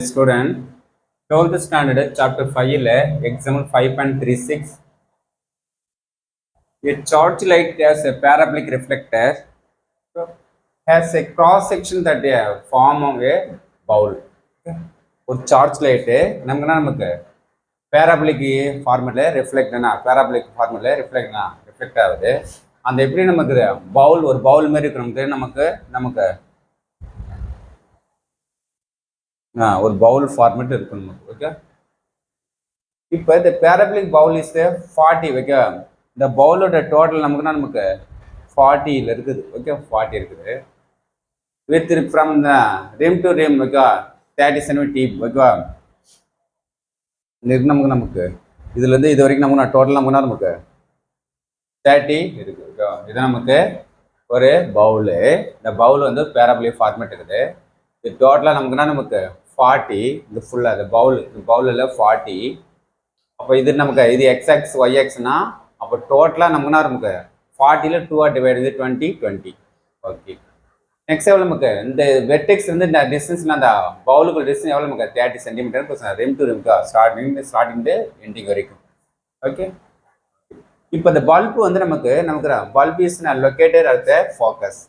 Student, 12th standard chapter 5 example 5.36. A torch light has a parabolic reflector has a cross section that form of a bowl. ஒரு charge light நமக்கு பேராபிளிக் ஃபார்முல reflect ஆகுது. அந்த எப்படி நமக்கு ஒரு பவுல் மாதிரி இருக்கு நமக்கு ஒரு பவுல் ஃபார்மேட் இருக்கு நமக்கு. ஓகே, இப்போ இந்த பேராபிளிக் பவுல் இஸ் 40. ஓகே, இந்த பவுலோட டோட்டல் நமக்கு 40 இருக்குது. ஓகே, 40 இருக்குது. With from rim to rim okay 30 cm deep. ஓகேவா, இந்த இருக்கு நமக்கு இதுலேருந்து இது வரைக்கும் டோட்டல் நமக்கு 30 இருக்குது. ஓகே, இது நமக்கு ஒரு பவுலு. இந்த பவுல் வந்து பேராபிளிக் ஃபார்மேட் இருக்குது. இது டோட்டலாக நமக்கு 40. இது ஃபுல்லாக இந்த பவுலில் 40. அப்போ இது நமக்கு இது எக்ஸ்எக்ஸ் ஒய்எக்ஸ்னா அப்போ டோட்டலாக நமக்கு 40ல் 2 டிவைட் 20 20. ஓகே, நெக்ஸ்ட் எவ்வளோ நமக்கு இந்த வெர்டெக்ஸ் வந்து இந்த டிஸ்டன்ஸில் அந்த பவுலுக்கு டிஸ்டன்ஸ் எவ்வளோ நமக்கு 30 cm ரிம் டு ரிம்க்கா ஸ்டார்டிங் எண்டிங் வரைக்கும். ஓகே, இப்போ இந்த பல்பு வந்து நமக்கு bulb is located at the focus.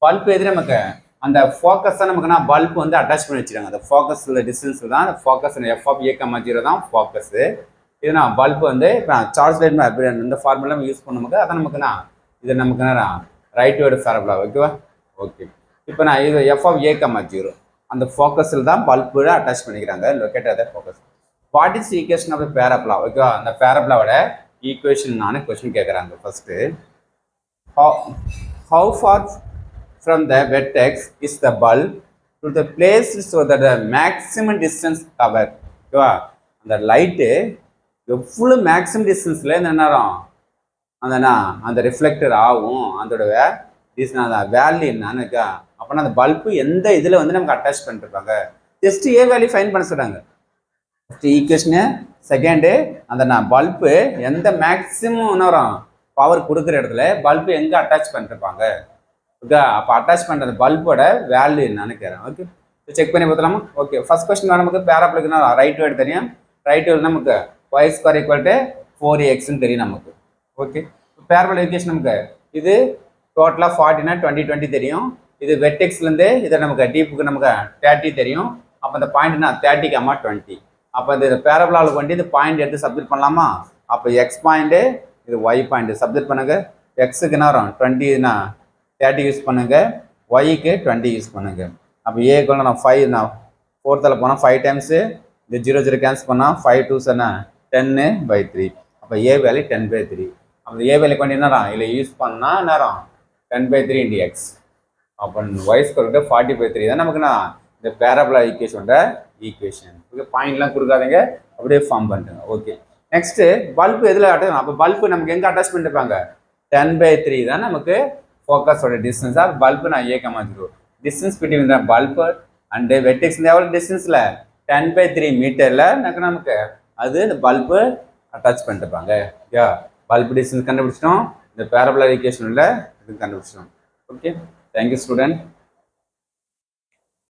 Bulb எது நமக்கு அந்த ஃபோக்கஸ் தான் நமக்குன்னா பல்ப் வந்து அட்டாச் பண்ணி வச்சுருக்காங்க. அந்த ஃபோக்கஸ் உள்ள டிஸ்டன்ஸ் தான் ஃபோக்கஸ். F(A,0) தான் ஃபோக்கஸு. இதுனா பல்ப் வந்து இப்போ சார்ஜ் லைட் இந்த ஃபார்முலா யூஸ் பண்ணும்போது அதான் இது ரைட் வேர்டு ஃபார்முலா. ஓகேவா, ஓகே. இப்போ இது F(A,0) அந்த ஃபோக்கஸில் தான் பல்பு அட்டாச் பண்ணிக்கிறாங்க. Located the focus. What is equation of parabola? ஓகேவா, அந்த பேராப்லாவோட ஈக்குவேஷன் கொஸ்டின் கேட்குறாங்க. First, how far from the vertex is the bulb to the place so that the maximum distance covered? ஓகேவா, அந்த லைட்டு எவ்வளோ maximum டிஸ்டன்ஸில் இந்த நேரம் அந்த ரிஃப்ளெக்டர் ஆகும், அதோட வேல்யூ என்னன்னு. அப்படின்னா அந்த பல்பு எந்த இதில் வந்து நமக்கு அட்டாச் பண்ணிருப்பாங்க. ஜஸ்ட் ஏ வேல்யூ ஃபைன் பண்ண சொல்கிறாங்க. First equation. செகண்டு, அந்த பல்பு எந்த மேக்ஸிமம் நேரம் பவர் கொடுக்குற இடத்துல பல்பு எங்கே அட்டாச் பண்ணிருப்பாங்க. ஓகே, அப்போ அட்டாச் பண்ணுற பல்போட வேல்யூ என்னன்னு கேட்குறேன். ஓகே, செக் பண்ணி பார்த்துலாமா? ஓகே, ஃபர்ஸ்ட் கொஸ்டின் நமக்கு பேராப்ளிக்னா ரைட் வேர்டு தெரியும். ரைட் வேர்டு நமக்கு y² = 4x தெரியும் நமக்கு. ஓகே, பேராபோலிக் ஈக்குவேஷன் நமக்கு இது டோட்டலாக 40னா 20 20 தெரியும். இது வெர்டெக்ஸ்லேருந்து இதை நமக்கு டீப்புக்கு நமக்கு 30 தெரியும். அப்போ இந்த பாயிண்ட்னா 30, 20. அப்போ இந்த பேராபோலாவுக்கு வந்து இந்த பாயிண்ட் எடுத்து சப்ஜெக்ட் பண்ணலாமா? அப்போ எக்ஸ் பாயிண்ட்டு, இது ஒய் பாயிண்ட் சப்ஜெக்ட் பண்ணுங்க. எக்ஸுக்கு நேரம் 20னா 30 யூஸ் பண்ணுங்க, ஒய்க்கு 20 யூஸ் பண்ணுங்க. அப்போ ஏக்கு நான் 5 4th போனால் 5 டைம்ஸு இந்த 0 0 கேன்சல் பண்ணால் 5 2 10/3. அப்போ ஏ வேல்யூ 10/3. அப்போ ஏ வேல்யூ கொண்டு இல்லை யூஸ் பண்ணால் நேரம் 10/3 × எக்ஸ். அப்போ y² 40/3 தான் நமக்கு இந்த பேராபோலா ஈக்குவேஷனோட ஈக்குவேஷன். ஓகே, பாயிண்ட்லாம் கொடுக்காதீங்க, அப்படியே ஃபார்ம் பண்ணிட்டுங்க. ஓகே, நெக்ஸ்ட்டு பல்பு எதில் அட்டாச்? அப்போ பல்பு நமக்கு எங்கே அட்டாச் பண்ணிருப்பாங்க? 10/3 தான் நமக்கு ஃபோக்கஸோட distance of bulb A,0. Distance between the bulb and vertex எவ்வளோ டிஸ்டன்ஸில் 10/3 மீட்டரில் நமக்கு அது இந்த பல்பு அட்டாச் பண்ணிருப்பாங்க. ஓகே, பல்பு டிஸ்டன்ஸ் கண்டுபிடிச்சிட்டோம். இந்த பேராபோலா ஈக்குவேஷனில் இது கண்டுபிடிச்சிட்டோம். Okay, thank you student.